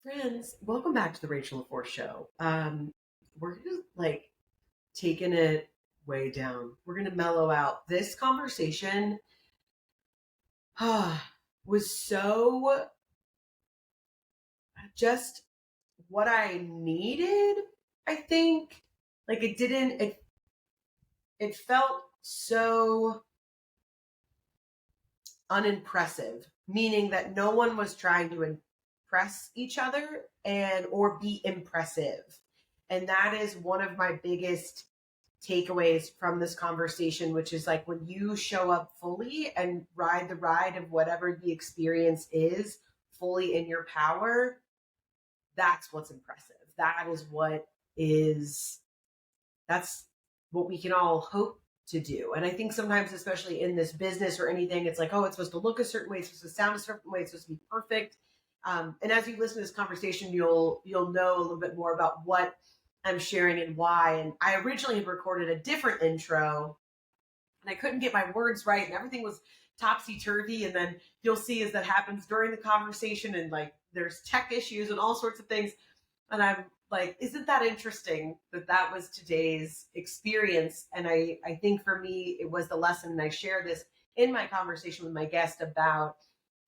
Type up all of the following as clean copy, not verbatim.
Friends, welcome back to the Rachel LaForce Show. We're just taking it way down. We're gonna mellow out. This conversation was so just what I needed. I think it didn't. It felt so unimpressive, meaning that no one was trying to impress each other or be impressive. And that is one of my biggest takeaways from this conversation, which is like when you show up fully and ride the ride of whatever the experience is fully in your power, that's what's impressive. That's what we can all hope to do. And I think sometimes, especially in this business or anything, it's like, oh, it's supposed to look a certain way, it's supposed to sound a certain way, it's supposed to be perfect. And as you listen to this conversation, you'll know a little bit more about what I'm sharing and why. And I originally had recorded a different intro and I couldn't get my words right and everything was topsy-turvy. And then you'll see as that happens during the conversation and there's tech issues and all sorts of things. And I'm like, isn't that interesting that was today's experience? And I think for me, it was the lesson. And I share this in my conversation with my guest about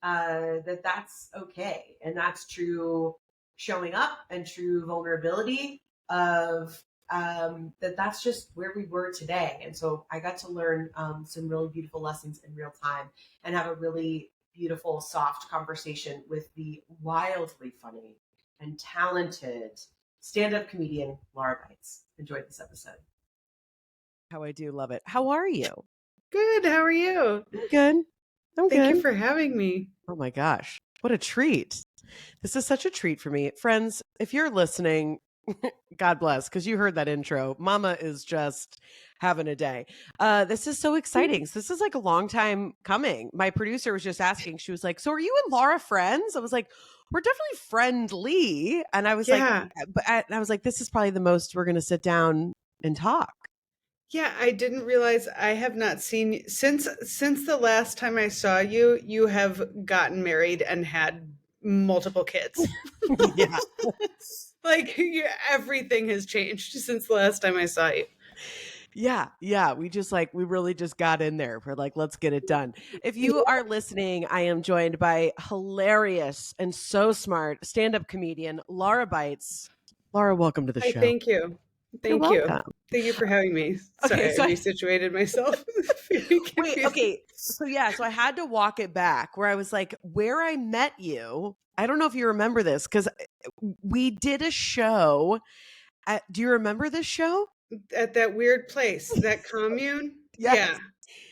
that's okay. And that's true showing up and true vulnerability of that's just where we were today. And so I got to learn some really beautiful lessons in real time and have a really beautiful, soft conversation with the wildly funny and talented stand-up comedian Lara Beitz. Enjoyed this episode. How I do love it. How are you? Good. How are you? I'm good. Thank you for having me. Oh my gosh. What a treat. This is such a treat for me. Friends, if you're listening, God bless, because you heard that intro. Mama is just having a day. This is so exciting. So this is like a long time coming. My producer was just asking, she was like, so are you and Lara friends? I was like, we're definitely friendly. And I was like, this is probably the most we're going to sit down and talk. Yeah, I didn't realize I have not seen since the last time I saw you. You have gotten married and had multiple kids. Yeah. Everything has changed since the last time I saw you. Yeah. We really just got in there. We're like, let's get it done. If you are listening, I am joined by hilarious and so smart stand-up comedian Lara Beitz. Lara, welcome to the show. Thank you. Thank you. Welcome. Thank you for having me. Sorry, I resituated myself. Wait, okay. So I had to walk it back where I was like, where I met you. I don't know if you remember this because we did a show. Do you remember this show? At that weird place, that commune? Yes.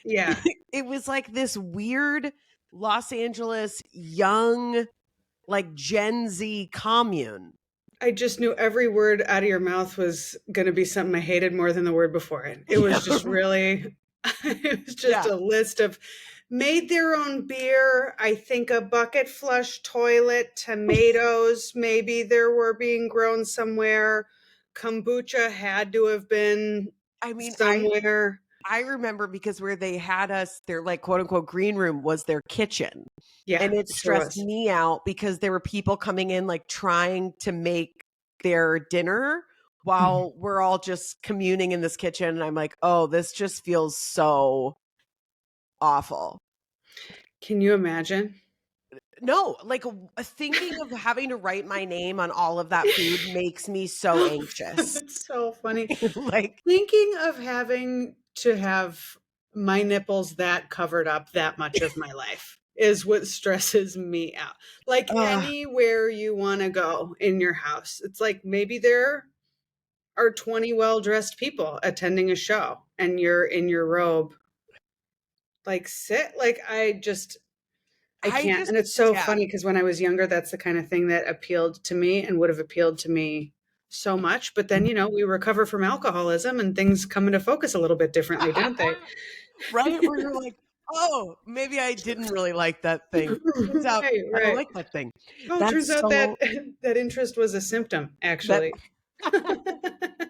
Yeah. It was like this weird Los Angeles young, like Gen Z commune. I just knew every word out of your mouth was going to be something I hated more than the word before it. It was just really, it was just a list of made their own beer. I think a bucket flush toilet, tomatoes, maybe there were being grown somewhere. Kombucha had to have been somewhere. I remember because where they had us, their like quote unquote green room was their kitchen. Yeah. And it stressed me out because there were people coming in like trying to make their dinner while we're all just communing in this kitchen. And I'm like, oh, this just feels so awful. Can you imagine? No, like thinking of having to write my name on all of that food makes me so anxious. It's so funny. Like thinking of having to have my nipples that covered up that much of my life is what stresses me out. Like anywhere you want to go in your house, it's like maybe there are 20 well-dressed people attending a show and you're in your robe. Like sit, like I can't. And it's so funny because when I was younger, that's the kind of thing that appealed to me and would have appealed to me so much. But then, we recover from alcoholism and things come into focus a little bit differently, don't they? Right? Where you're like, oh, maybe I didn't really like that thing. Turns out I don't like that thing. Oh, it turns out that interest was a symptom, actually.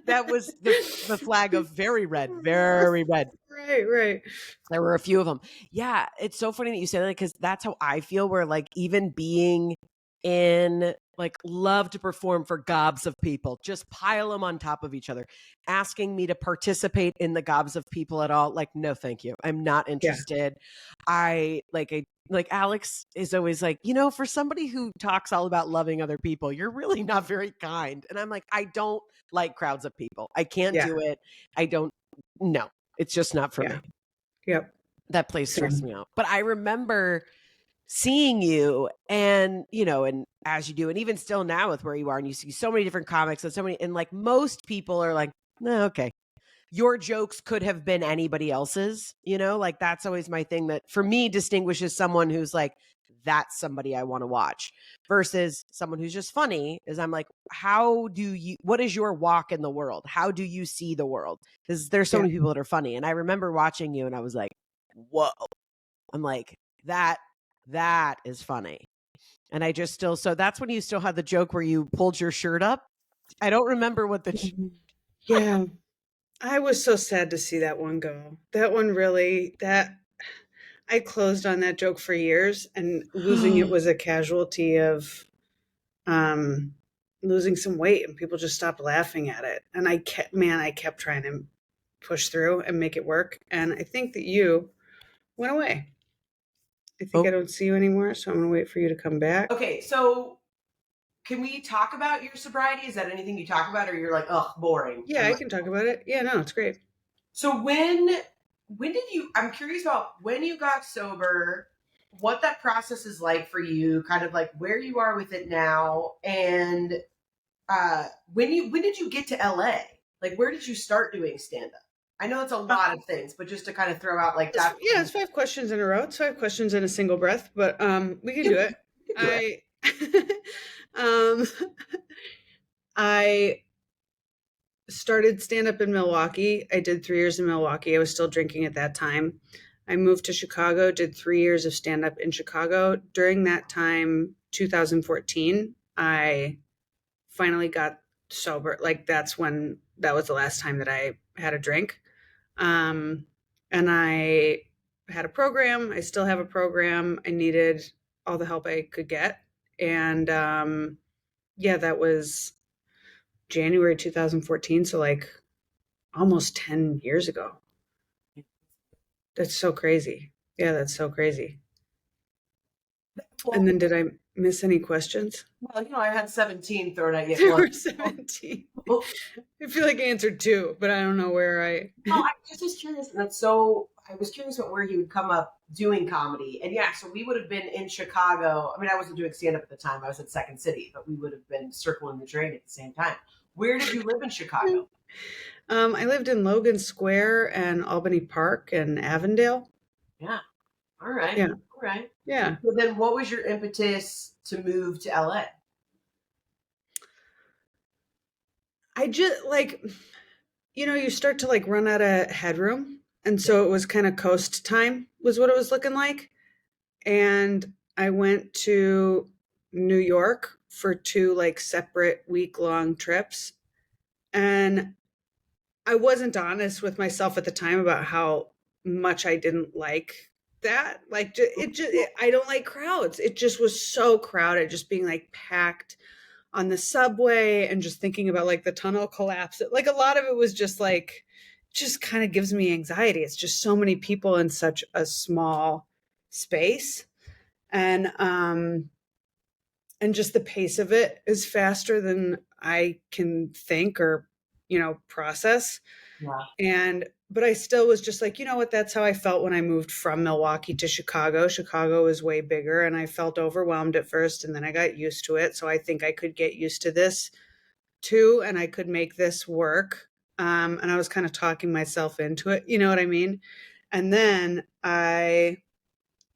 That was the flag of very red, very red. Right. There were a few of them. Yeah, it's so funny that you say that because that's how I feel. Where like even being in like love to perform for gobs of people, just pile them on top of each other, asking me to participate in the gobs of people at all. Like, no, thank you. I'm not interested. I like Alex is always like, for somebody who talks all about loving other people, you're really not very kind. And I'm like, I don't like crowds of people. I can't do it. No, it's just not for me. Yep. That place stressed me out. But I remember seeing you and, and as you do, and even still now with where you are, and you see so many different comics and so many, and like most people are like, no, okay. Your jokes could have been anybody else's, like that's always my thing that for me distinguishes someone who's like, that's somebody I want to watch versus someone who's just funny is I'm like, what is your walk in the world? How do you see the world? Because there's so many people that are funny. And I remember watching you and I was like, whoa, I'm like, that is funny. And I just so that's when you still had the joke where you pulled your shirt up. I don't remember what yeah. I was so sad to see that one go. That one really, I closed on that joke for years, and losing it was a casualty of losing some weight, and people just stopped laughing at it. And I kept trying to push through and make it work. And I think that you went away. I think I don't see you anymore, so I'm going to wait for you to come back. Okay, so can we talk about your sobriety? Is that anything you talk about, or you're like, ugh, boring? Yeah, I can talk about it. Yeah, no, it's great. So when did you, I'm curious about when you got sober, what that process is like for you, kind of like where you are with it now, and when did you get to LA? Like, where did you start doing stand-up? I know it's a lot of things, but just to kind of throw out like that. Yeah, it's 5 questions in a row. It's 5 questions in a single breath, but we can do it. I started stand-up in Milwaukee. I did 3 years in Milwaukee. I was still drinking at that time. I moved to Chicago, did 3 years of stand-up in Chicago. During that time, 2014, I finally got sober. Like that was the last time that I had a drink. And I had a program. I still have a program. I needed all the help I could get. And that was January 2014. So like almost 10 years ago. That's so crazy. Yeah, that's so crazy. And then did I miss any questions? Well, I had 17 thrown at you. There were 17. I feel like I answered 2, but I don't know where I. Oh, I just was curious. And I was curious about where you would come up doing comedy. And yeah, so we would have been in Chicago. I mean, I wasn't doing stand up at the time. I was at Second City, but we would have been circling the drain at the same time. Where did you live in Chicago? I lived in Logan Square and Albany Park and Avondale. Yeah. All right. Yeah. All right. Yeah. So then what was your impetus to move to LA? I just you start to like run out of headroom. And so it was kind of coast time was what it was looking like. And I went to New York for 2 like separate week-long trips. And I wasn't honest with myself at the time about how much I didn't like that. Like I don't like crowds. It just was so crowded, just being like packed on the subway and just thinking about like the tunnel collapse. Like a lot of it was just like, just kind of gives me anxiety. It's just so many people in such a small space. And just the pace of it is faster than I can think or, process. Yeah. But I still was just like, you know what, that's how I felt when I moved from Milwaukee to Chicago. Chicago is way bigger and I felt overwhelmed at first and then I got used to it. So I think I could get used to this too and I could make this work. And I was kind of talking myself into it, you know what I mean? And then I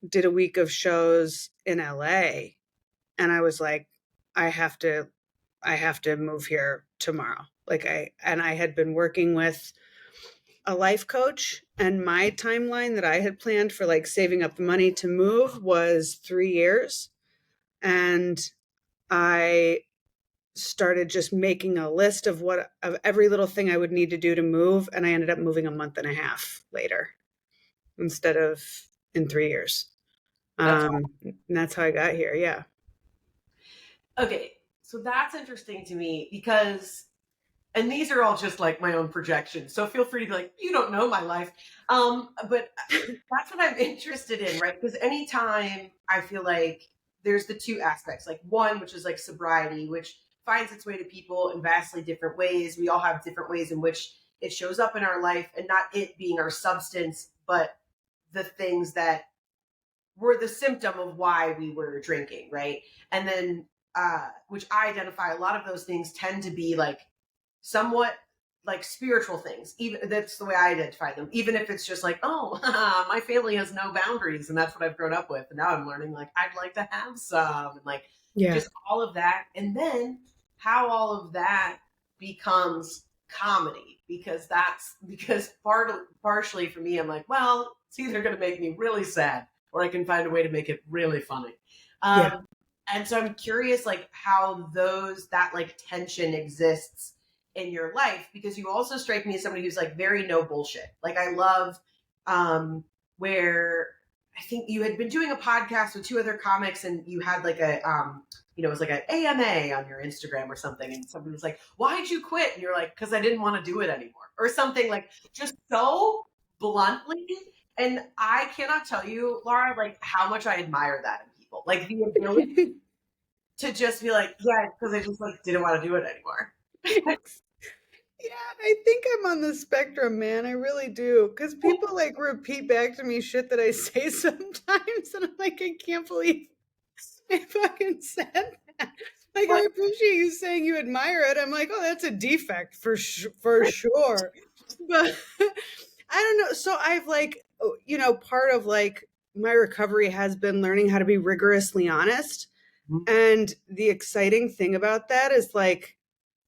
did a week of shows in LA and I was like, I have to move here tomorrow. I had been working with a life coach and my timeline that I had planned for like saving up the money to move was 3 years. And I started just making a list of every little thing I would need to do to move. And I ended up moving a month and a half later instead of in 3 years. And that's how I got here. Yeah. Okay. So that's interesting to me because, and these are all just like my own projections. So feel free to be like, you don't know my life. But that's what I'm interested in, right? Because anytime I feel like there's the two aspects, like one, which is like sobriety, which finds its way to people in vastly different ways. We all have different ways in which it shows up in our life, and not it being our substance, but the things that were the symptom of why we were drinking, right? And then, which I identify, a lot of those things tend to be like somewhat like spiritual things. Even that's the way I identify them. Even if it's just like, oh, my family has no boundaries, and that's what I've grown up with. And now I'm learning like I'd like to have some, and like just all of that. And then how all of that becomes comedy, because partially for me, I'm like, well, it's either going to make me really sad or I can find a way to make it really funny. And so I'm curious, like how that like tension exists in your life, because you also strike me as somebody who's like very no bullshit. Like I love where I think you had been doing a podcast with two other comics, and you had like a it was like an AMA on your Instagram or something, and somebody was like, why'd you quit? And you're like, because I didn't want to do it anymore, or something, like just so bluntly. And I cannot tell you, Lara, like how much I admire that in people, like the ability to just be like, yeah, because I just like didn't want to do it anymore. Yeah, I think I'm on the spectrum, man. I really do. Because people like repeat back to me shit that I say sometimes, and I'm like, I can't believe I fucking said that. Like, I appreciate you saying you admire it. I'm like, oh, that's a defect for sure. But I don't know. So I've like, part of like my recovery has been learning how to be rigorously honest. And the exciting thing about that is like,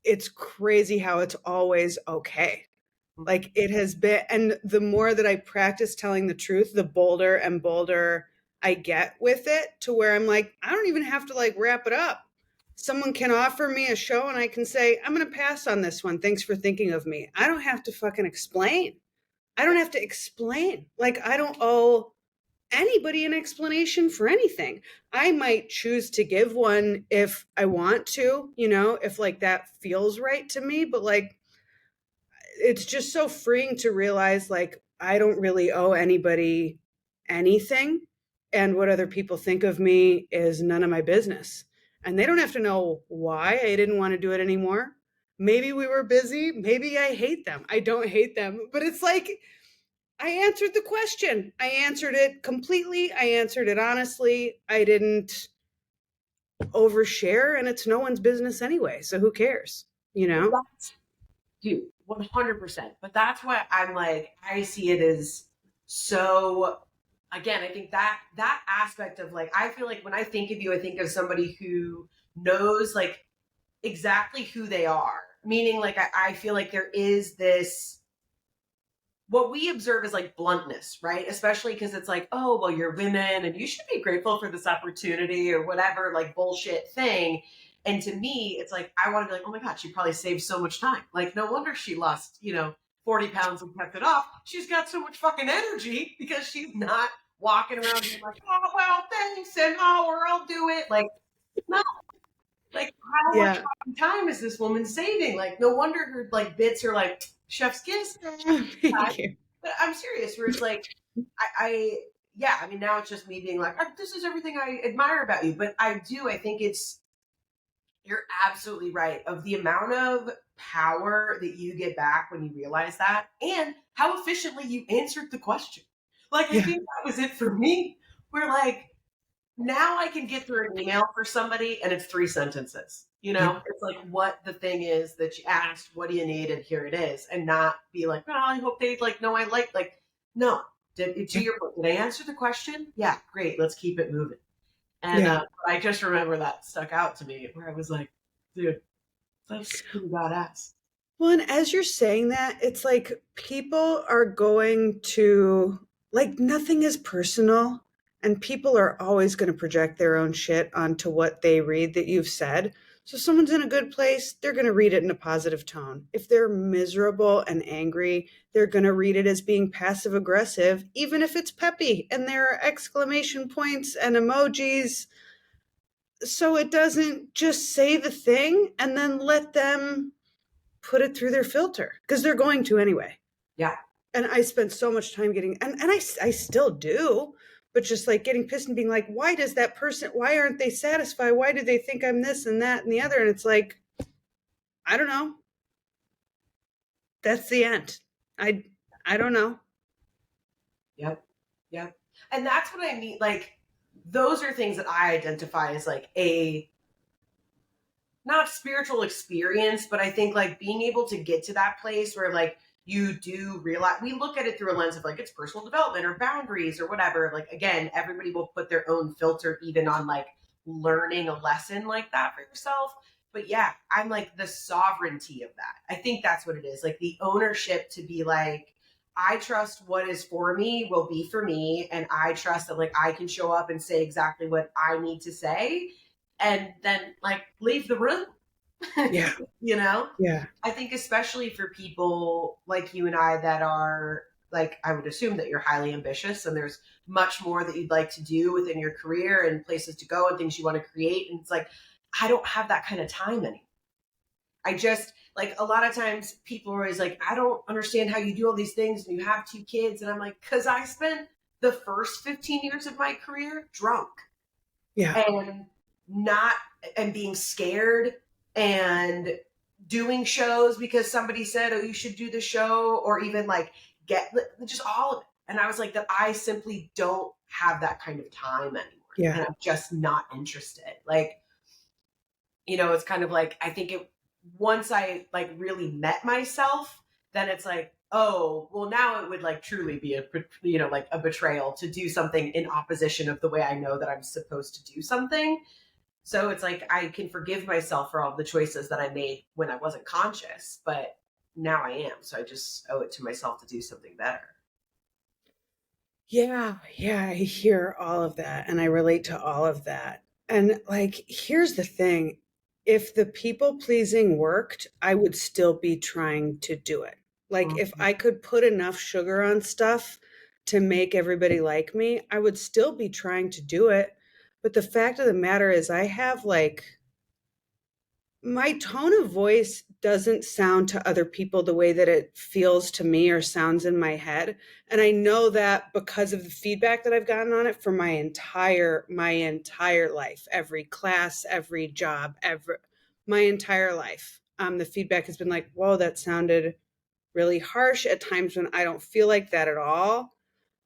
it's crazy how it's always okay. Like it has been, and the more that I practice telling the truth, the bolder and bolder I get with it, to where I'm like, I don't even have to like wrap it up. Someone can offer me a show and I can say, I'm going to pass on this one. Thanks for thinking of me. I don't have to fucking explain. I don't have to explain. Like I don't owe anybody an explanation for anything. I might choose to give one if I want to, if like that feels right to me, but like it's just so freeing to realize like I don't really owe anybody anything, and what other people think of me is none of my business. And they don't have to know why I didn't want to do it anymore. Maybe we were busy, maybe I hate them. I don't hate them, but it's like I answered the question. I answered it completely. I answered it honestly. I didn't overshare, and it's no one's business anyway. So who cares? Dude, 100%. But that's why I'm like, I see it as so, again, I think that aspect of like, I feel like when I think of you, I think of somebody who knows like exactly who they are. Meaning like, I feel like there is this, what we observe is like bluntness, right? Especially because it's like, oh, well, you're women and you should be grateful for this opportunity or whatever, like bullshit thing. And to me, it's like, I want to be like, oh my God, she probably saved so much time. Like, no wonder she lost, 40 pounds and kept it off. She's got so much fucking energy because she's not walking around being like, oh, well, thanks, and or I'll do it. Like, no. Like, how much fucking time is this woman saving? Like, no wonder her like bits are like chef's kiss. Thank you. But I'm serious, where it's like, I mean, now it's just me being like, this is everything I admire about you. But I think you're absolutely right of the amount of power that you get back when you realize that, and how efficiently you answered the question. Like, I think that was it for me, where like, now I can get through an email for somebody and it's 3 sentences. It's like what the thing is that you asked, what do you need, and here it is, and not be like, oh, I hope they like know I like no. To your point, did I answer the question? Yeah, great. Let's keep it moving. And I just remember that stuck out to me, where I was like, dude, that's pretty badass. Well, and as you're saying that, it's like people are going to, like, nothing is personal, and people are always going to project their own shit onto what they read that you've said. So if someone's in a good place, they're going to read it in a positive tone. If they're miserable and angry, they're going to read it as being passive aggressive, even if it's peppy and there are exclamation points and emojis. so it doesn't just say the thing and then let them put it through their filter, because they're going to anyway. Yeah. And I spent so much time getting, and I still do, but just like getting pissed and being like, why does that person, why aren't they satisfied? Why do they think I'm this and that and the other? And it's like, I don't know. That's the end. I don't know. Yep. Yep. And that's what I mean. Like, those are things that I identify as like a not spiritual experience, but I think like being able to get to that place where like you do realize, we look at it through a lens of like it's personal development or boundaries or whatever. Like, again, everybody will put their own filter even on like learning a lesson like that for yourself. But yeah, I'm like the sovereignty of that. I think that's what it is. Like the ownership to be like, I trust what is for me will be for me. And I trust that like I can show up and say exactly what I need to say and then like leave the room. Yeah. You know? Yeah. I think especially for people like you and I that are like, I would assume that you're highly ambitious and there's much more that you'd like to do within your career and places to go and things you want to create. And it's like, I don't have that kind of time anymore. I just like a lot of times people are always like, I don't understand how you do all these things and you have 2 kids. And I'm like, because I spent the first 15 years of my career drunk. Yeah. And being scared and doing shows because somebody said, oh, you should do the show, or even like just all of it. And I was like, that I simply don't have that kind of time anymore. Yeah. And I'm just not interested. Like, you know, it's kind of like, I think once I like really met myself, then it's like, oh, well, now it would like truly be like a betrayal to do something in opposition of the way I know that I'm supposed to do something. So it's like, I can forgive myself for all the choices that I made when I wasn't conscious, but now I am. So I just owe it to myself to do something better. Yeah. Yeah. I hear all of that and I relate to all of that. And like, here's the thing. If the people pleasing worked, I would still be trying to do it. Like, if I could put enough sugar on stuff to make everybody like me, I would still be trying to do it. But the fact of the matter is, I have like, my tone of voice doesn't sound to other people the way that it feels to me or sounds in my head. And I know that because of the feedback that I've gotten on it for my entire life, every class, every job, my entire life. The feedback has been like, whoa, that sounded really harsh at times when I don't feel like that at all.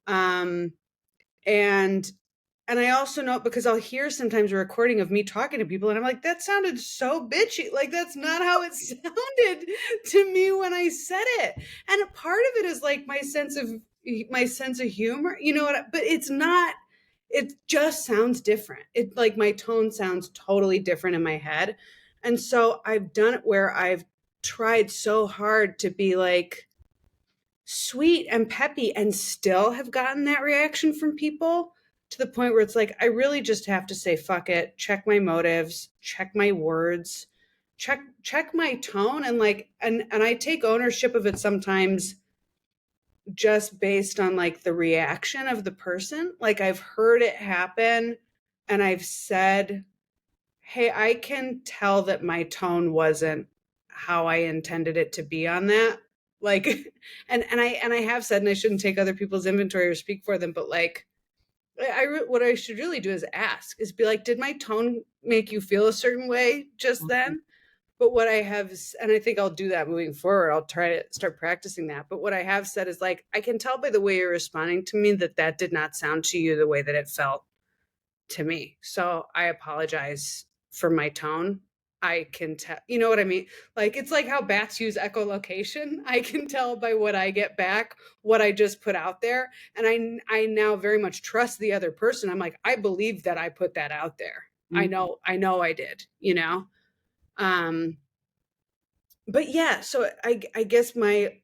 And I also know, because I'll hear sometimes a recording of me talking to people and I'm like, that sounded so bitchy. Like, that's not how it sounded to me when I said it. And part of it is like my sense of humor, you know what? But it's not, it just sounds different. It like my tone sounds totally different in my head. And so I've done it where I've tried so hard to be like sweet and peppy and still have gotten that reaction from people, to the point where it's like, I really just have to say, fuck it, check my motives, check my words, check my tone. And like, and I take ownership of it sometimes just based on like the reaction of the person. Like, I've heard it happen and I've said, hey, I can tell that my tone wasn't how I intended it to be on that. Like, and I have said, and I shouldn't take other people's inventory or speak for them, but like, what I should really do is ask, is be like, did my tone make you feel a certain way just then? But what I have, and I think I'll do that moving forward, I'll try to start practicing that. But what I have said is like, I can tell by the way you're responding to me that did not sound to you the way that it felt to me. So I apologize for my tone. I can tell, you know what I mean? Like, it's like how bats use echolocation. I can tell by what I get back, what I just put out there. And I now very much trust the other person. I'm like, I believe that I put that out there. I know I did, you know? But yeah, so I guess my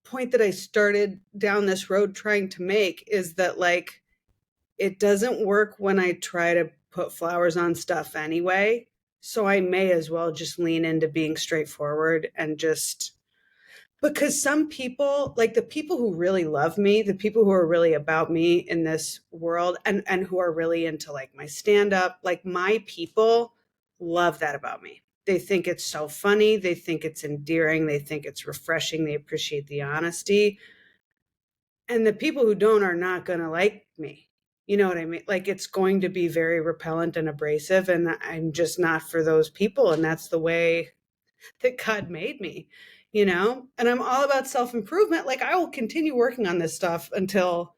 point that I started down this road trying to make is that like, it doesn't work when I try to put flowers on stuff anyway. So I may as well just lean into being straightforward and just because some people, like the people who really love me, the people who are really about me in this world, and who are really into like my stand up, like my people love that about me. They think it's so funny, they think it's endearing, they think it's refreshing, they appreciate the honesty. And the people who don't are not going to like me. You know what I mean? Like it's going to be very repellent and abrasive, and I'm just not for those people, and that's the way that God made me, you know? And I'm all about self-improvement. Like I will continue working on this stuff until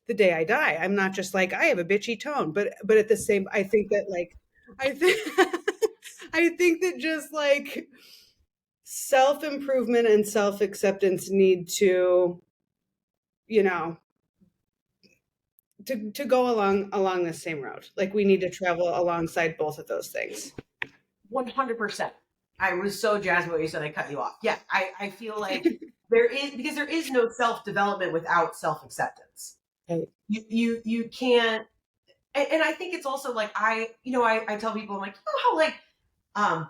the day I die. I'm not just like I have a bitchy tone, but at the same I think that like I think I think that just like self-improvement and self-acceptance need to, you know, to go along the same road. Like we need to travel alongside both of those things. 100%. I was so jazzed what you said. I cut you off. Yeah, I feel like there is, because there is no self-development without self-acceptance. Right. You can't, and I think it's also like I tell people, I'm like, you know how like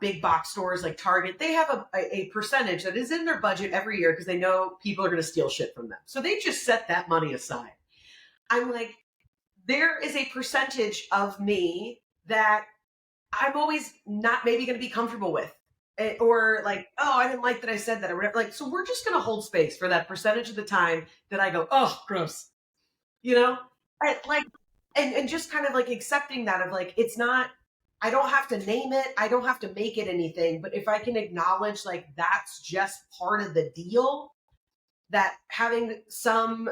big box stores like Target, they have a percentage that is in their budget every year because they know people are going to steal shit from them. So they just set that money aside. I'm like, there is a percentage of me that I'm always not maybe going to be comfortable with. Or like, oh, I didn't like that I said that or whatever. Like, so we're just going to hold space for that percentage of the time that I go, oh, gross. You know? Like, and just kind of like accepting that of like, it's not, I don't have to name it. I don't have to make it anything. But if I can acknowledge like that's just part of the deal, that having some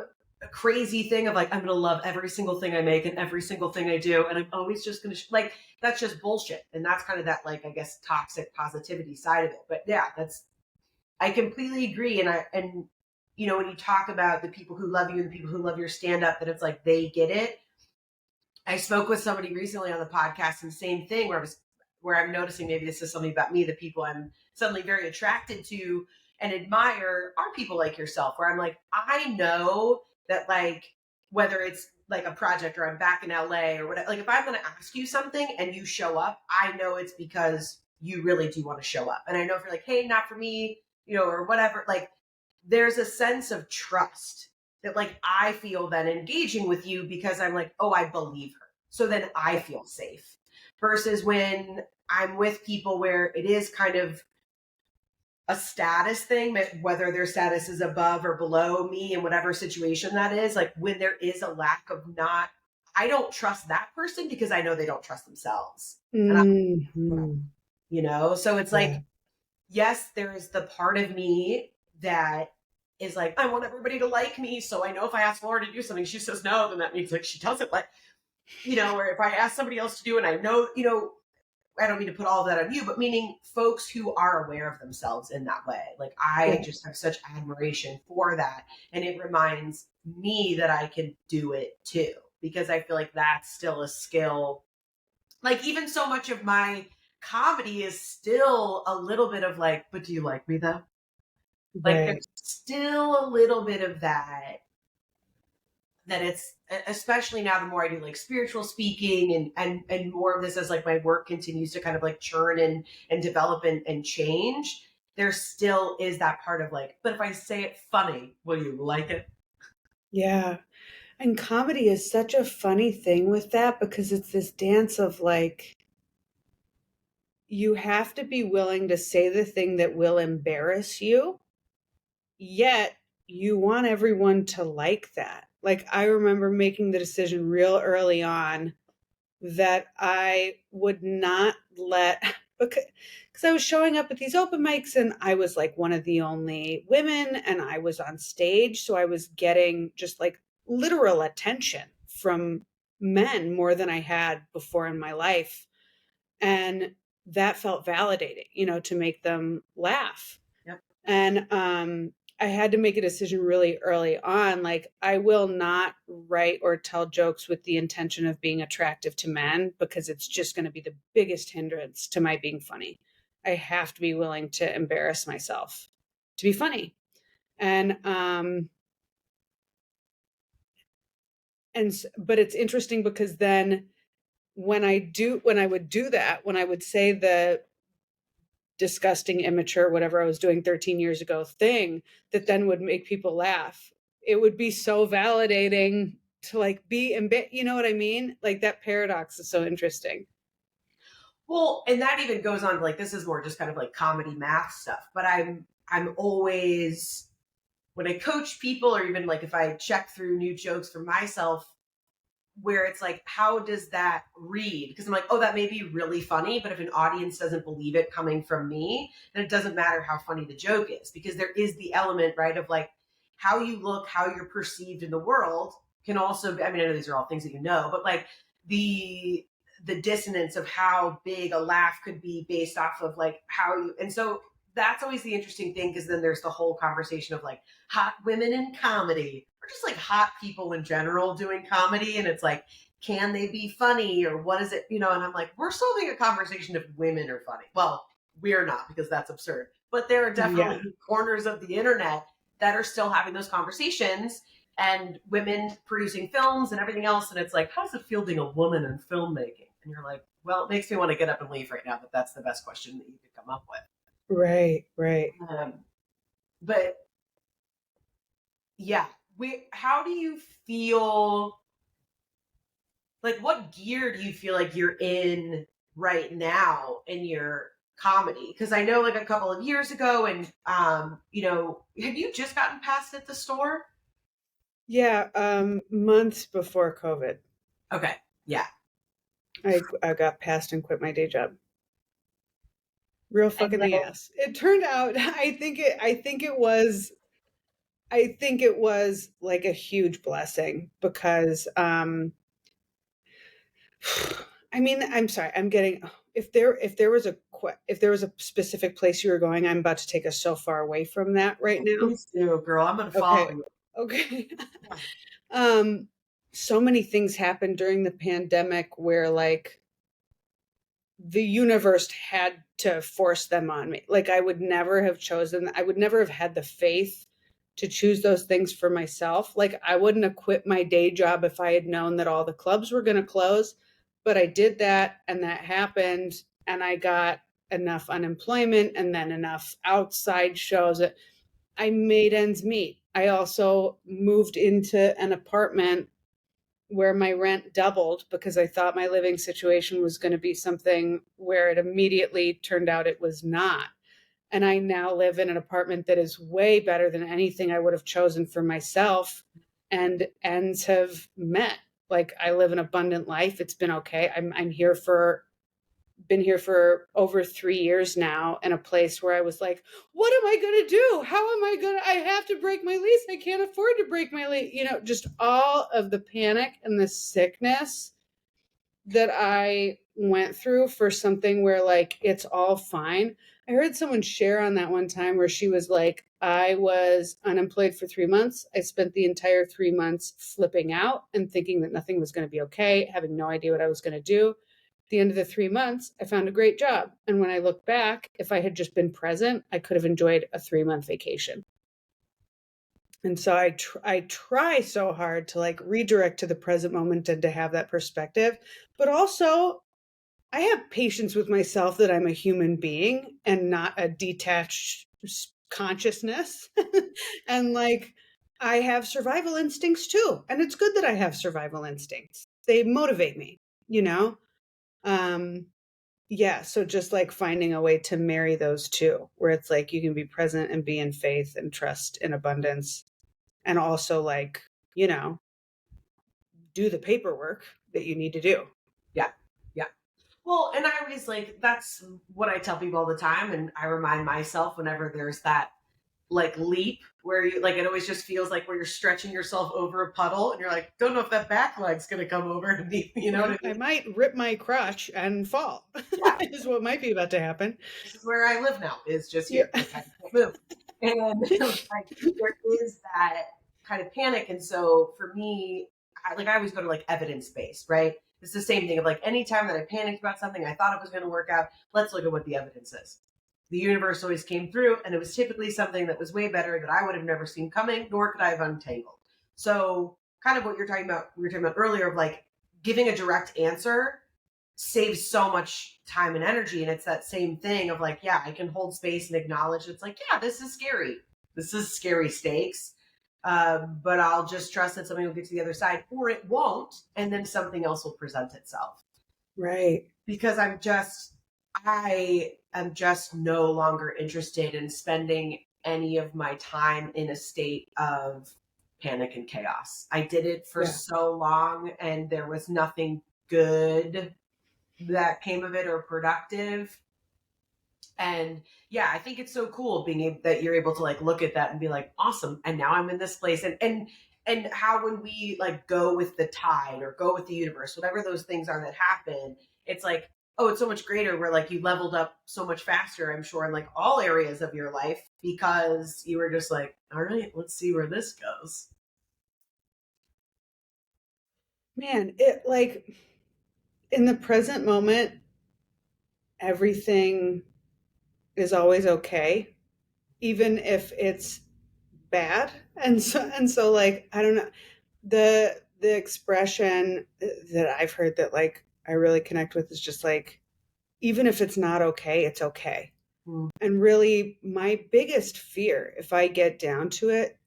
crazy thing of like I'm gonna love every single thing I make and every single thing I do, and I'm always just gonna like that's just bullshit. And that's kind of that like I guess toxic positivity side of it. But yeah, that's I completely agree. And you know when you talk about the people who love you and the people who love your stand up, that it's like they get it. I spoke with somebody recently on the podcast, and same thing where I'm noticing maybe this is something about me, the people I'm suddenly very attracted to and admire are people like yourself, where I'm like, I know that like whether it's like a project or I'm back in LA or whatever, like if I'm gonna ask you something and you show up, I know it's because you really do want to show up. And I know if you're like, hey, not for me, you know, or whatever, like there's a sense of trust that like I feel then engaging with you because I'm like, oh, I believe her. So then I feel safe. Versus when I'm with people where it is kind of a status thing, whether their status is above or below me in whatever situation that is, like when there is a lack of not, I don't trust that person because I know they don't trust themselves. Mm-hmm. You know, so it's Yeah. like, yes, there is the part of me that is like, I want everybody to like me. So I know if I ask Laura to do something, she says no, then that means like she doesn't like, you know, or if I ask somebody else to do and I know, you know, I don't mean to put all of that on you, but meaning folks who are aware of themselves in that way. Like I just have such admiration for that. And it reminds me that I can do it too, because I feel like that's still a skill. Like even so much of my comedy is still a little bit of like, but do you like me though? Like Right. there's still a little bit of that it's especially now the more I do like spiritual speaking and more of this as like my work continues to kind of like churn and develop and change, there still is that part of like, but if I say it funny, will you like it? Yeah. And comedy is such a funny thing with that because it's this dance of like, you have to be willing to say the thing that will embarrass you, yet you want everyone to like that. Like, I remember making the decision real early on that I would not let, because I was showing up at these open mics and I was like one of the only women and I was on stage. So I was getting just like literal attention from men more than I had before in my life. And that felt validating, you know, to make them laugh. Yep. And I had to make a decision really early on. Like, I will not write or tell jokes with the intention of being attractive to men because it's just going to be the biggest hindrance to my being funny. I have to be willing to embarrass myself to be funny. And but it's interesting because then when I would do that, when I would say disgusting, immature, whatever I was doing 13 years ago thing that then would make people laugh. It would be so validating to like be, you know what I mean? Like that paradox is so interesting. Well, and that even goes on to like, this is more just kind of like comedy math stuff, but I'm always, when I coach people, or even like if I check through new jokes for myself, where it's like, how does that read? Because I'm like, oh, that may be really funny, but if an audience doesn't believe it coming from me, then it doesn't matter how funny the joke is, because there is the element, right, of like how you look, how you're perceived in the world can also be, I mean, I know these are all things that you know, but like the dissonance of how big a laugh could be based off of like how you, and so that's always the interesting thing, because then there's the whole conversation of like hot women in comedy, or just like hot people in general doing comedy, and it's like, can they be funny, or what is it, you know? And I'm like, we're still having a conversation if women are funny. Well, we're not, because that's absurd, but there are definitely corners of the internet that are still having those conversations, and women producing films and everything else, and it's like, how does it feel being a woman in filmmaking? And you're like, well, it makes me want to get up and leave right now, but that's the best question that you could come up with. Right. But yeah, how do you feel, like what gear do you feel like you're in right now in your comedy? Because I know like a couple of years ago, and you know, have you just gotten past at the store? Yeah, months before COVID. Okay. Yeah. I got past and quit my day job. Real fucking the ass. It turned out I think it was like a huge blessing, because I mean, I'm sorry, I'm getting, if there was a specific place you were going, I'm about to take us so far away from that right now. Please do, girl. I'm gonna follow you. Okay. So many things happened during the pandemic where like the universe had to force them on me. Like I would never have had the faith to choose those things for myself. Like I wouldn't have quit my day job if I had known that all the clubs were going to close, but I did that, and that happened, and I got enough unemployment and then enough outside shows that I made ends meet. I also moved into an apartment where my rent doubled because I thought my living situation was going to be something where it immediately turned out it was not. And I now live in an apartment that is way better than anything I would have chosen for myself, and ends have met. Like I live an abundant life. It's been okay. I'm been here for over 3 years now, in a place where I was like, what am I going to do? I have to break my lease. I can't afford to break my lease. You know, just all of the panic and the sickness that I went through for something where like, it's all fine. I heard someone share on that one time where she was like, I was unemployed for 3 months. I spent the entire 3 months flipping out and thinking that nothing was going to be okay, having no idea what I was going to do. At the end of the 3 months, I found a great job. And when I look back, if I had just been present, I could have enjoyed a 3-month vacation. And so I try so hard to like redirect to the present moment and to have that perspective. But also, I have patience with myself that I'm a human being and not a detached consciousness. And like, I have survival instincts too. And it's good that I have survival instincts. They motivate me, you know? Yeah, so just like finding a way to marry those two, where it's like you can be present and be in faith and trust in abundance, and also like, you know, do the paperwork that you need to do. Yeah. Yeah. Well, and I always like, that's what I tell people all the time. And I remind myself whenever there's that like leap where you like, it always just feels like where you're stretching yourself over a puddle and you're like, don't know if that back leg's going to come over and be, you know what I mean? I might rip my crotch and fall. Yeah. Is what might be about to happen. This is where I live now, is just here. Yeah. I can't move. And like, there is that kind of panic. And so for me, I always go to like evidence-based, right? It's the same thing of like, anytime that I panicked about something, I thought it was going to work out, let's look at what the evidence is. The universe always came through, and it was typically something that was way better that I would have never seen coming, nor could I have untangled. So kind of what we were talking about earlier of like giving a direct answer saves so much time and energy. And it's that same thing of like, yeah, I can hold space and acknowledge it's like, yeah, this is scary. This is scary stakes. But I'll just trust that something will get to the other side, or it won't. And then something else will present itself. Right. Because I am just no longer interested in spending any of my time in a state of panic and chaos. I did it for so long, and there was nothing good that came of it or productive. And yeah, I think it's so cool being able that you're able to like look at that and be like, awesome. And now I'm in this place. And how when we like go with the tide or go with the universe, whatever those things are that happen, it's like, oh, it's so much greater where like you leveled up so much faster, I'm sure, in like all areas of your life, because you were just like, all right, let's see where this goes. Man, it like in the present moment, everything is always okay, even if it's bad. And so like, I don't know, the expression that I've heard that like I really connect with is just like, even if it's not okay, it's okay. And really, my biggest fear, if I get down to it,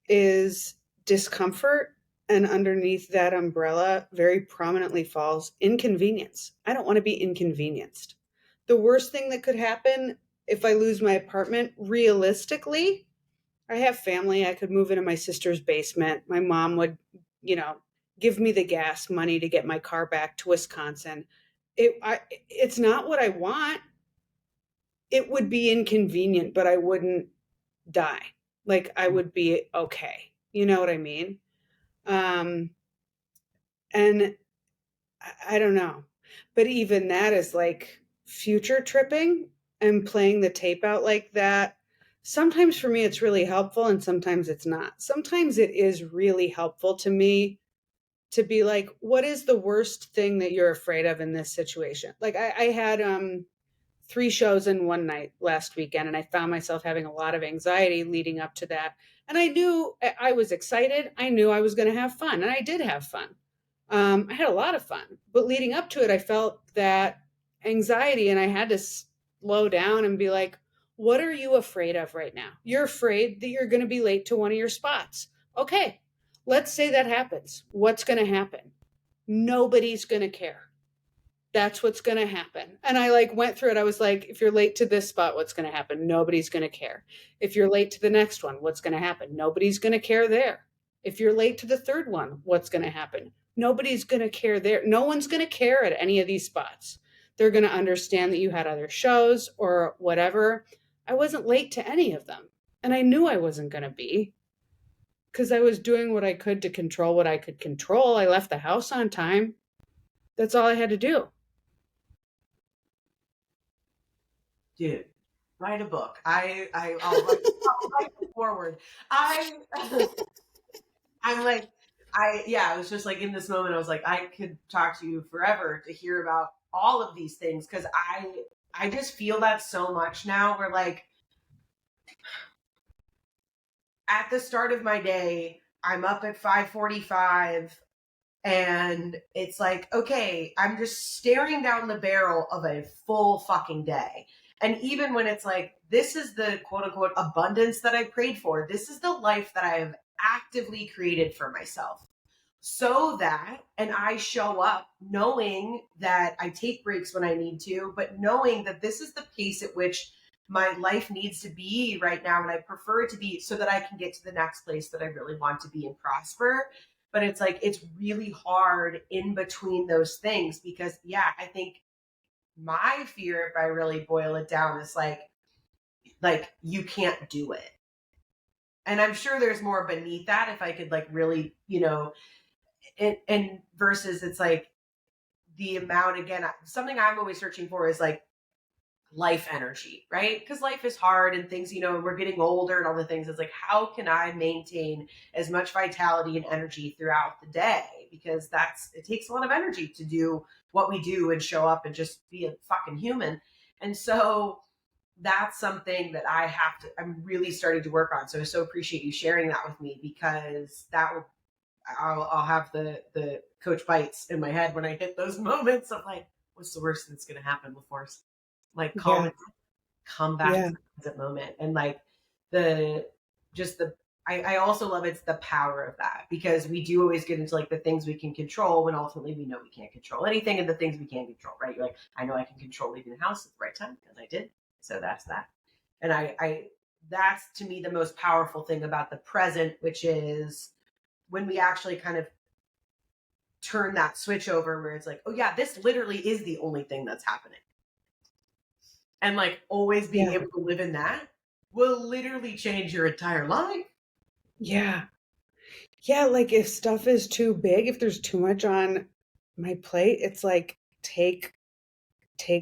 is discomfort. And underneath that umbrella, very prominently falls inconvenience. I don't want to be inconvenienced. The worst thing that could happen if I lose my apartment, realistically, I have family. I could move into my sister's basement. My mom would, give me the gas money to get my car back to Wisconsin. It's not what I want. It would be inconvenient, but I wouldn't die. Like I would be okay. You know what I mean? And I don't know. But even that is like future tripping and playing the tape out like that. Sometimes for me, it's really helpful and sometimes it's not. Sometimes it is really helpful to me to be like, what is the worst thing that you're afraid of in this situation? Like I had 3 shows in one night last weekend, and I found myself having a lot of anxiety leading up to that. And I knew I was excited. I knew I was going to have fun, and I did have fun. I had a lot of fun, but leading up to it, I felt that anxiety, and I had to slow down and be like, what are you afraid of right now? You're afraid that you're going to be late to one of your spots. Okay, let's say that happens. What's going to happen? Nobody's going to care. That's what's going to happen. And I like went through it. I was like, if you're late to this spot, what's going to happen? Nobody's going to care. If you're late to the next one, what's going to happen? Nobody's going to care there. If you're late to the third one, what's going to happen? Nobody's going to care there. No one's going to care at any of these spots. They're going to understand that you had other shows or whatever. I wasn't late to any of them. And I knew I wasn't going to be, because I was doing what I could to control what I could control. I left the house on time. That's all I had to do. Dude, write a book. I'll write it forward. I'm like, I was just like in this moment, I was like, I could talk to you forever to hear about all of these things. Cause I just feel that so much now. Where like at the start of my day, I'm up at 5:45 and it's like, okay, I'm just staring down the barrel of a full fucking day. And even when it's like, this is the quote unquote abundance that I prayed for, this is the life that I have actively created for myself. So that, and I show up knowing that I take breaks when I need to, but knowing that this is the pace at which my life needs to be right now. And I prefer it to be so that I can get to the next place that I really want to be and prosper. But it's like, it's really hard in between those things because, yeah, I think my fear, if I really boil it down, is like you can't do it. And I'm sure there's more beneath that if I could like really, and versus it's like the amount, again, something I'm always searching for is like life energy, right? Because life is hard and things, we're getting older and all the things. It's like, how can I maintain as much vitality and energy throughout the day? Because it takes a lot of energy to do what we do and show up and just be a fucking human. And so that's something that I'm really starting to work on. So I so appreciate you sharing that with me, because I'll have the Coach Beitz in my head when I hit those moments of like, what's the worst that's going to happen before? Like, calm it, come back to the present moment. And like I also love it's the power of that, because we do always get into like the things we can control when ultimately we know we can't control anything, and the things we can't control, right? You're like, I know I can control leaving the house at the right time because I did. So that's that. And I that's to me the most powerful thing about the present, which is when we actually kind of turn that switch over where it's like, oh yeah, this literally is the only thing that's happening. And like always being able to live in that will literally change your entire life. Yeah. Yeah, like if stuff is too big, if there's too much on my plate, it's like take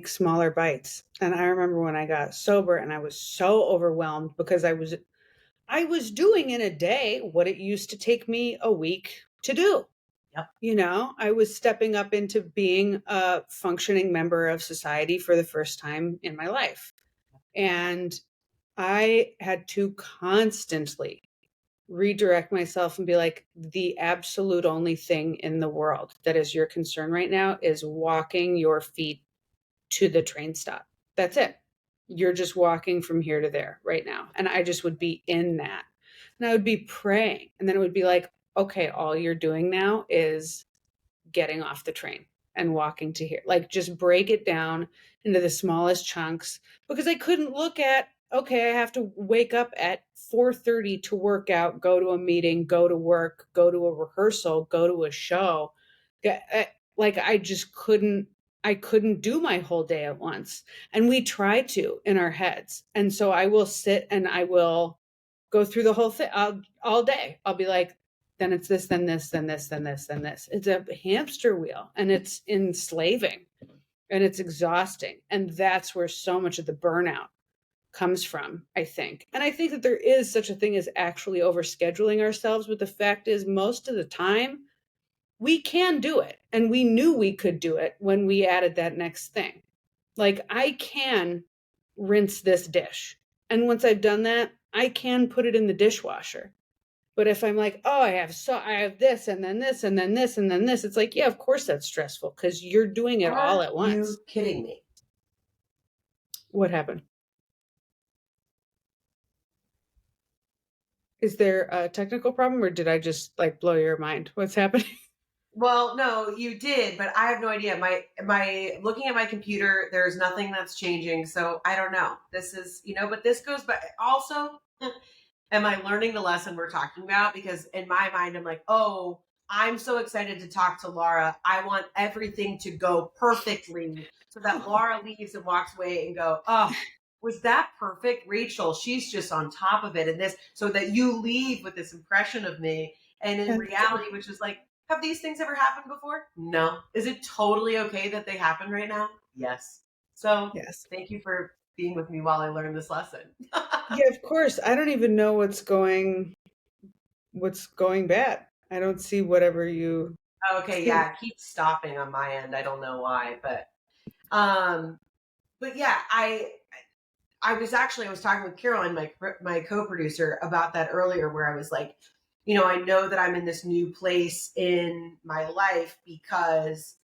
smaller bites. And I remember when I got sober and I was so overwhelmed because I was doing in a day what it used to take me a week to do. Yep. You know, I was stepping up into being a functioning member of society for the first time in my life. And I had to constantly redirect myself and be like, the absolute only thing in the world that is your concern right now is walking your feet to the train stop. That's it. You're just walking from here to there right now. And I just would be in that. And I would be praying. And then it would be like, okay, all you're doing now is getting off the train and walking to here. Like just break it down into the smallest chunks, because I couldn't look at, okay, I have to wake up at 4:30 to work out, go to a meeting, go to work, go to a rehearsal, go to a show. Like I just I couldn't do my whole day at once. And we try to in our heads. And so I will sit and I will go through the whole thing all day. I'll be like, then it's this, then this, then this, then this, then this. It's a hamster wheel, and it's enslaving and it's exhausting. And that's where so much of the burnout comes from, I think. And I think that there is such a thing as actually overscheduling ourselves. But the fact is, most of the time, we can do it. And we knew we could do it when we added that next thing. Like, I can rinse this dish. And once I've done that, I can put it in the dishwasher. But if I'm like, oh, I have this and then this and then this and then this, it's like, yeah, of course that's stressful because you're doing it all at once. Are you kidding me? What happened? Is there a technical problem, or did I just like blow your mind? What's happening? Well, no, you did, but I have no idea. My looking at my computer, there's nothing that's changing. So I don't know. This is, but this goes, but also, am I learning the lesson we're talking about? Because in my mind, I'm like, oh, I'm so excited to talk to Lara. I want everything to go perfectly so that Lara leaves and walks away and go, oh, was that perfect? Rachel, she's just on top of it. And this, so that you leave with this impression of me. And in reality, which is like, have these things ever happened before? No. Is it totally okay that they happen right now? Yes. So Yes. Thank you for being with me while I learned this lesson. Yeah, of course. I don't even know what's going bad. I don't see whatever you. Okay, yeah, it keeps stopping on my end. I don't know why, but yeah, I was talking with Caroline, my co-producer, about that earlier, where I was like, I know that I'm in this new place in my life because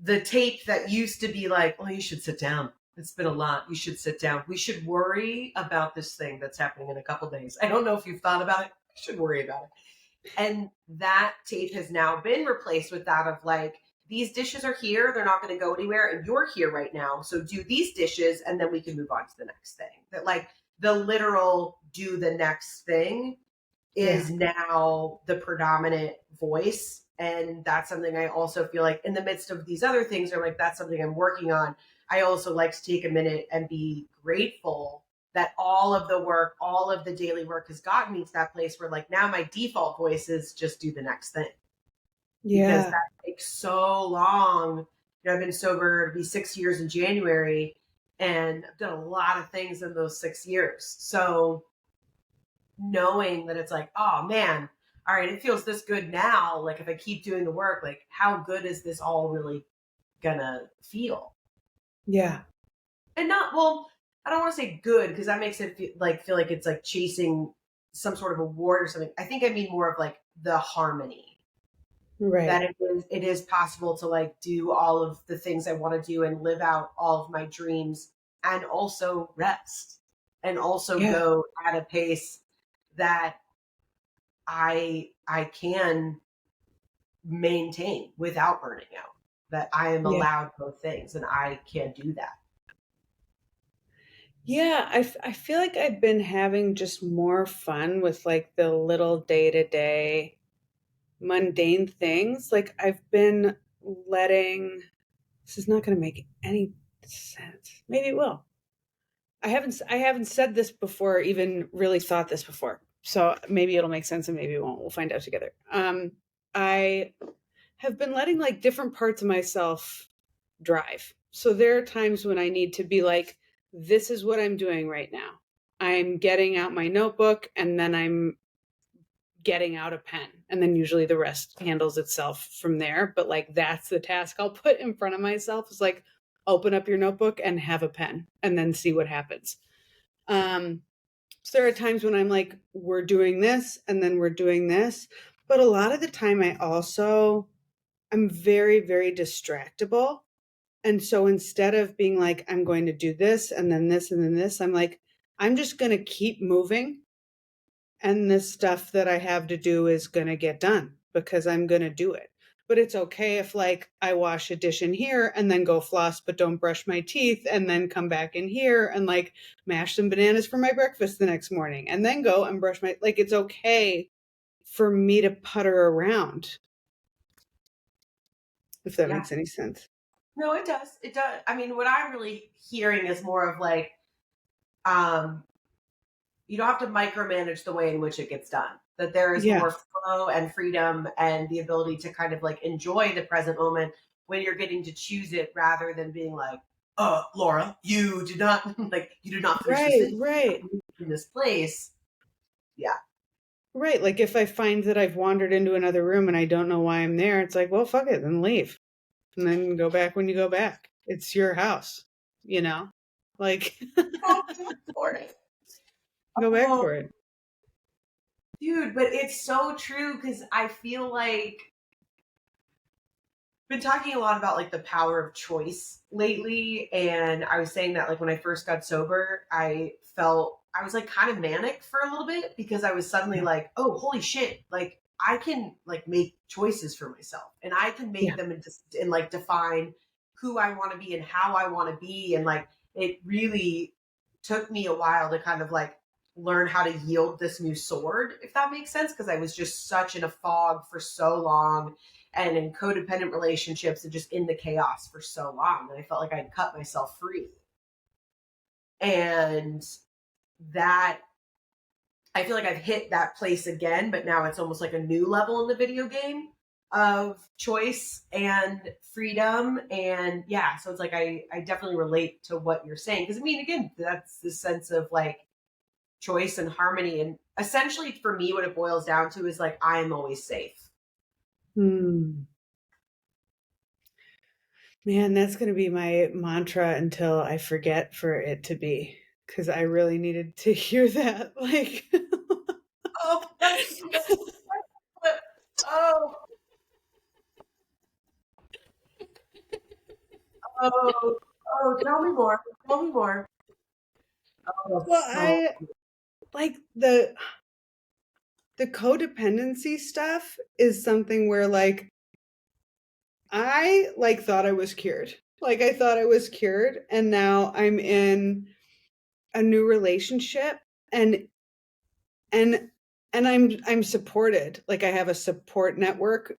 the tape that used to be like, oh, you should sit down. It's been a lot. You should sit down. We should worry about this thing that's happening in a couple days. I don't know if you've thought about it. You should worry about it. And that tape has now been replaced with that of like, these dishes are here. They're not going to go anywhere. And you're here right now. So do these dishes and then we can move on to the next thing. That like the literal do the next thing is now the predominant voice. And that's something I also feel like in the midst of these other things are like, that's something I'm working on. I also like to take a minute and be grateful that all of the work, all of the daily work has gotten me to that place where like now my default voice is just do the next thing. Yeah. Because that takes so long. I've been sober, it'll be 6 years in January, and I've done a lot of things in those 6 years. So knowing that it's like, oh man, all right, it feels this good now. Like if I keep doing the work, like how good is this all really gonna feel? Yeah. And I don't want to say good because that makes it feel like it's like chasing some sort of award or something. I think I mean more of like the harmony. Right. that it is possible to like do all of the things I want to do and live out all of my dreams and also rest and also Yeah. go at a pace that I can maintain without burning out. That I am Yeah. allowed both things and I can do that. Yeah, I feel like I've been having just more fun with like the little day-to-day mundane things. Like I've been letting, this is not going to make any sense. Maybe it will. I haven't said this before, even really thought this before. So maybe it'll make sense and maybe it won't. We'll find out together. I have been letting like different parts of myself drive. So there are times when I need to be like, this is what I'm doing right now. I'm getting out my notebook and then I'm getting out a pen. And then usually the rest handles itself from there. But like that's the task I'll put in front of myself is like, open up your notebook and have a pen and then see what happens. So there are times when I'm like, we're doing this and then we're doing this. But a lot of the time I'm very, very distractible. And so instead of being like, I'm going to do this and then this and then this, I'm like, I'm just going to keep moving. And this stuff that I have to do is going to get done because I'm going to do it. But it's okay if like I wash a dish in here and then go floss, but don't brush my teeth and then come back in here and like mash some bananas for my breakfast the next morning and then go and brush my, like, it's okay for me to putter around, if that Yeah. makes any sense. No, it does. It does. I mean, what I'm really hearing is more of like, um, you don't have to micromanage the way in which it gets done. That there is Yeah. more flow and freedom and the ability to kind of like enjoy the present moment when you're getting to choose it rather than being like, Laura, you did not like you did not finish this Right, in right. this place. Yeah. Right. Like if I find that I've wandered into another room and I don't know why I'm there, it's like, well, fuck it, then leave. And then go back when you go back. It's your house, you know? Like Go back for it. go back Oh, for it. dude, but it's so true because I feel like been talking a lot about like the power of choice lately, and I was saying that like when I first got sober I felt I was like kind of manic for a little bit because I was suddenly Yeah. like, oh holy shit, like I can like make choices for myself and I can make Yeah. them and like define who I want to be and how I want to be. And like it really took me a while to kind of like learn how to yield this new sword, if that makes sense, because I was just such in a fog for so long and in codependent relationships and just in the chaos for so long. And I felt like I'd cut myself free. And that I feel like I've hit that place again, but now it's almost like a new level in the video game of choice and freedom. And yeah, so it's like I definitely relate to what you're saying. Because I mean, again, that's the sense of like choice and harmony. And essentially for me, what it boils down to is like I am always safe. Hmm. Man, that's going to be my mantra until I forget for it to be, because I really needed to hear that. Like, Oh, oh, oh, oh, tell me more. Tell me more. Oh, well, so I like the codependency stuff is something where like I like thought I was cured. Like I thought I was cured and now I'm in a new relationship and and I'm supported. Like I have a support network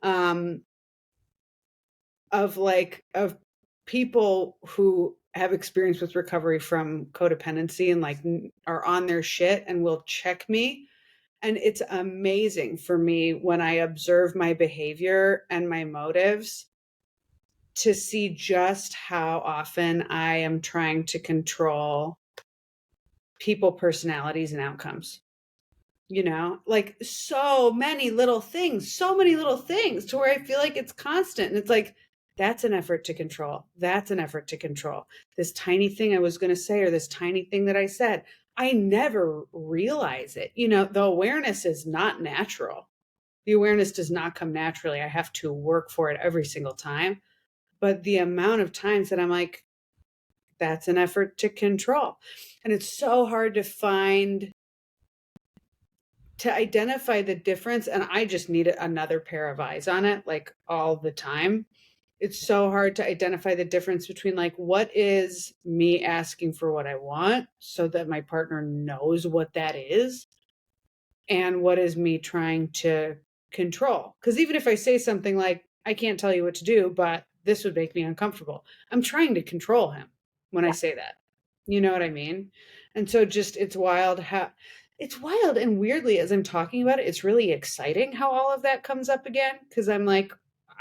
um of people who have experience with recovery from codependency and like are on their shit and will check me. And it's amazing for me when I observe my behavior and my motives to see just how often I am trying to control people, personalities, and outcomes. You know, like so many little things to where I feel like it's constant. And it's like, that's an effort to control. That's an effort to control. This tiny thing I was going to say, or this tiny thing that I said, I never realize it. You know, the awareness is not natural. The awareness does not come naturally. I have to work for it every single time. But the amount of times that I'm like, that's an effort to control. And it's so hard to identify the difference. And I just need another pair of eyes on it, like all the time. It's so hard to identify the difference between like, what is me asking for what I want so that my partner knows what that is, and what is me trying to control. Because even if I say something like, I can't tell you what to do, but this would make me uncomfortable, I'm trying to control him when I say that. You know what I mean? And so just it's wild how it's wild, and weirdly, as I'm talking about it, it's really exciting how all of that comes up again. Cause I'm like,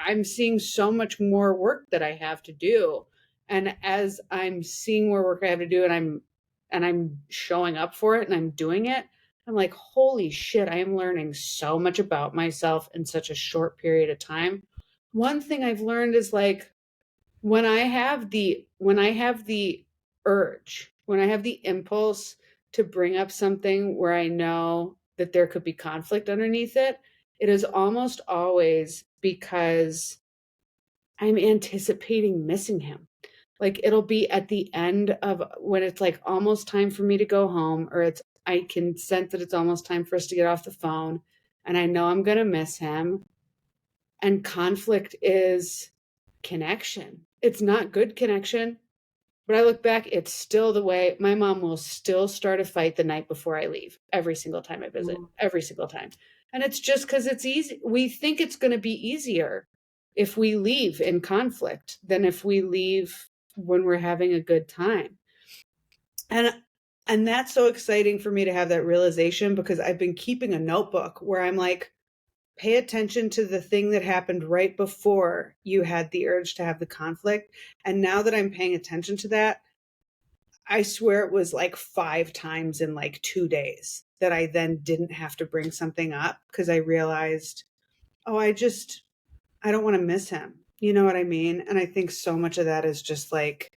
I'm seeing so much more work that I have to do. And as I'm seeing more work I have to do, and I'm showing up for it and I'm doing it, I'm like, holy shit, I am learning so much about myself in such a short period of time. One thing I've learned is like, when I have the urge, when I have the impulse to bring up something where I know that there could be conflict underneath it, it is almost always because I'm anticipating missing him. Like it'll be at the end of when it's like almost time for me to go home, or I can sense that it's almost time for us to get off the phone, and I know I'm going to miss him. And conflict is connection. It's not good connection. But I look back, it's still the way my mom will still start a fight the night before I leave every single time I visit, every single time. And it's just because it's easy. We think it's going to be easier if we leave in conflict than if we leave when we're having a good time. And that's so exciting for me to have that realization, because I've been keeping a notebook where I'm like, pay attention to the thing that happened right before you had the urge to have the conflict. And now that I'm paying attention to that, I swear it was like 5 times in like 2 days that I then didn't have to bring something up, because I realized, oh, I don't want to miss him. You know what I mean? And I think so much of that is just like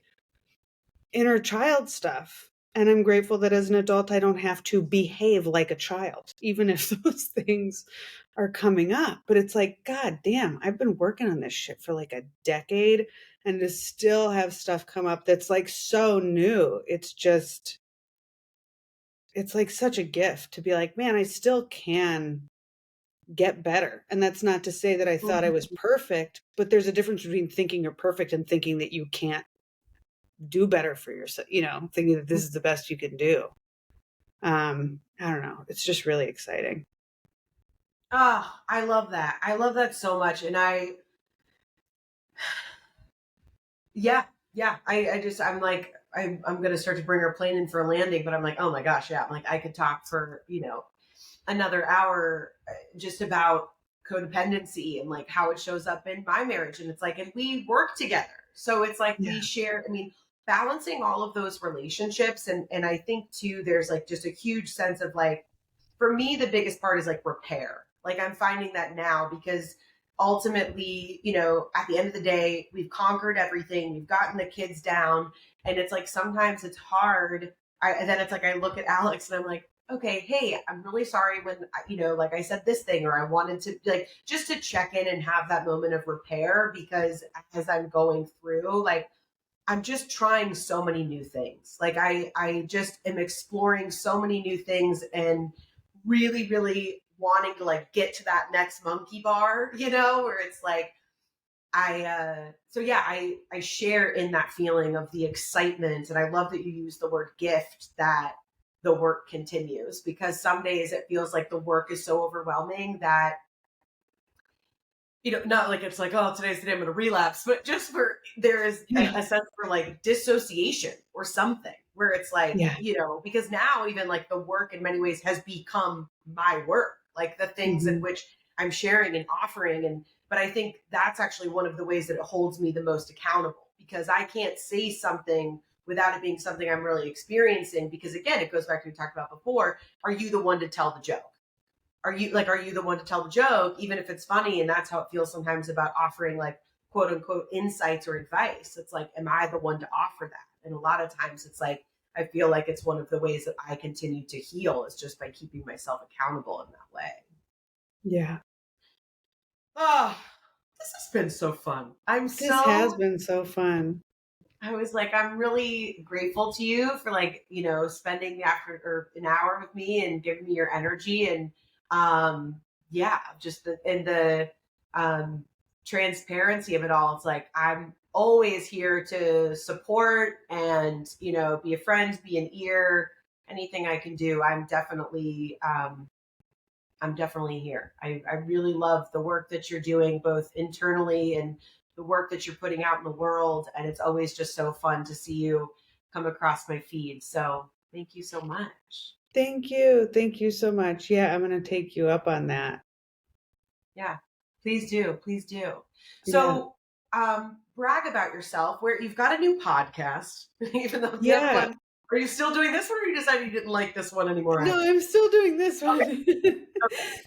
inner child stuff. And I'm grateful that as an adult, I don't have to behave like a child, even if those things are coming up. But it's like, God damn, I've been working on this shit for like a decade, and to still have stuff come up that's like so new. It's like such a gift to be like, man, I still can get better. And that's not to say that I thought I was perfect, but there's a difference between thinking you're perfect and thinking that you can't do better for yourself, thinking that this is the best you can do. I don't know. It's just really exciting. I love that. I love that so much. And I'm like, I'm going to start to bring our plane in for a landing, but I'm like, oh my gosh. Yeah. I'm like, I could talk for, another hour just about codependency and like how it shows up in my marriage. And it's like, and we work together. So it's like we share, balancing all of those relationships. And I think too, there's like just a huge sense of like, for me, the biggest part is like repair. Like I'm finding that now, because ultimately, at the end of the day, we've conquered everything. We've gotten the kids down. And it's like, sometimes it's hard. And then it's like, I look at Alex and I'm like, okay, hey, I'm really sorry when, like I said this thing, or I wanted to like, just to check in and have that moment of repair, because as I'm going through, like, I'm just trying so many new things. Like I just am exploring so many new things, and really, really wanting to like get to that next monkey bar, where it's like, I share in that feeling of the excitement. And I love that you use the word gift, that the work continues, because some days it feels like the work is so overwhelming that, not like it's like, oh, today's the day I'm going to relapse, but just where there is a sense for like dissociation or something, where it's like, because now even like the work in many ways has become my work, like the things in which I'm sharing and offering. But I think that's actually one of the ways that it holds me the most accountable, because I can't say something without it being something I'm really experiencing. Because again, it goes back to what we talked about before. Are you the one to tell the joke? Are you the one to tell the joke, even if it's funny? And that's how it feels sometimes about offering like quote unquote insights or advice. It's like, am I the one to offer that? And a lot of times it's like, I feel like it's one of the ways that I continue to heal is just by keeping myself accountable in that way. Yeah. Oh, this has been so fun. This has been so fun. I was like, I'm really grateful to you for like, spending after or an hour with me and giving me your energy and yeah, just the um transparency of it all. It's like I'm always here to support and, be a friend, be an ear, anything I can do. I'm definitely here. I really love the work that you're doing, both internally and the work that you're putting out in the world. And it's always just so fun to see you come across my feed. So thank you so much. Thank you. Thank you so much. Yeah, I'm going to take you up on that. Yeah, please do. Please do. Yeah. So, brag about yourself. Where you've got a new podcast, even though the other one. Are you still doing this one, or you decided you didn't like this one anymore? No, I'm still doing this one. Okay.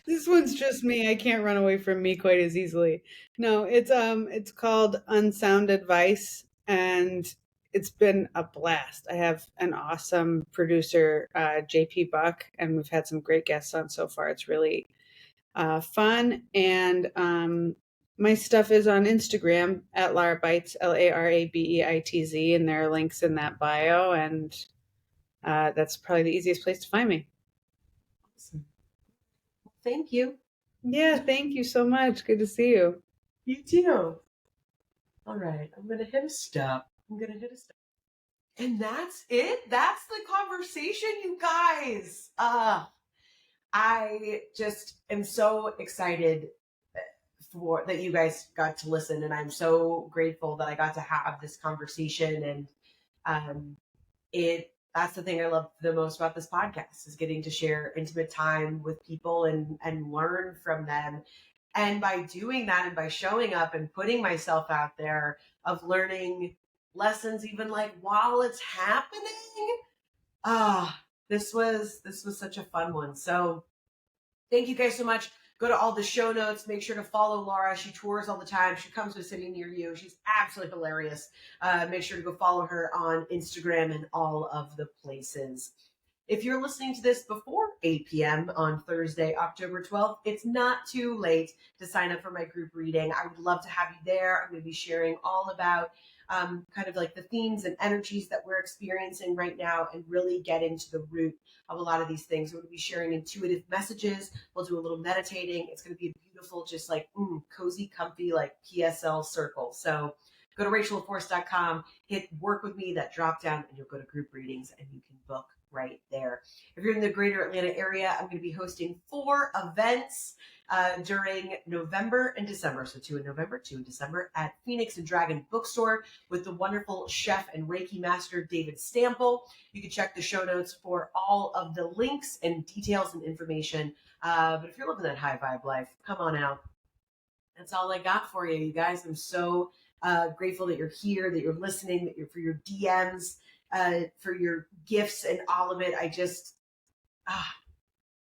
This one's just me. I can't run away from me quite as easily. No, it's called Unsound Advice, and it's been a blast. I have an awesome producer, JP Buck, and we've had some great guests on so far. It's really fun, and my stuff is on Instagram at Lara Beitz, LaraBeitz, and there are links in that bio, and that's probably the easiest place to find me. Awesome. Thank you. Yeah, thank you so much. Good to see you. You too. All right, I'm going to hit a stop. And that's it. That's the conversation, you guys. I just am so excited for that you guys got to listen, and I'm so grateful that I got to have this conversation. And that's the thing I love the most about this podcast is getting to share intimate time with people and learn from them. And by doing that and by showing up and putting myself out there of learning lessons, even like while it's happening, this was such a fun one. So thank you guys so much. Go to all the show notes. Make sure to follow Lara. She tours all the time. She comes to a city near you. She's absolutely hilarious. Make sure to go follow her on Instagram and all of the places. If you're listening to this before 8 p.m. on Thursday, October 12th, it's not too late to sign up for my group reading. I would love to have you there. I'm going to be sharing all about kind of like the themes and energies that we're experiencing right now and really get into the root of a lot of these things. We're going to be sharing intuitive messages. We'll do a little meditating. It's going to be a beautiful, just like cozy, comfy, like PSL circle. So go to rachelforce.com, hit work with me, that drop down, and you'll go to group readings and you can book right there. If you're in the greater Atlanta area, I'm going to be hosting 4 events during November and December. So 2 in November, 2 in December at Phoenix and Dragon Bookstore with the wonderful chef and Reiki master, David Stample. You can check the show notes for all of the links and details and information. But if you're living that high vibe life, come on out. That's all I got for you, you guys. I'm so grateful that you're here, that you're listening, that you're for your DMs, for your gifts and all of it. I just,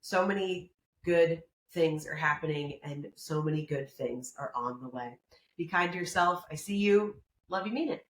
so many good things are happening and so many good things are on the way. Be kind to yourself. I see you. Love you, mean it.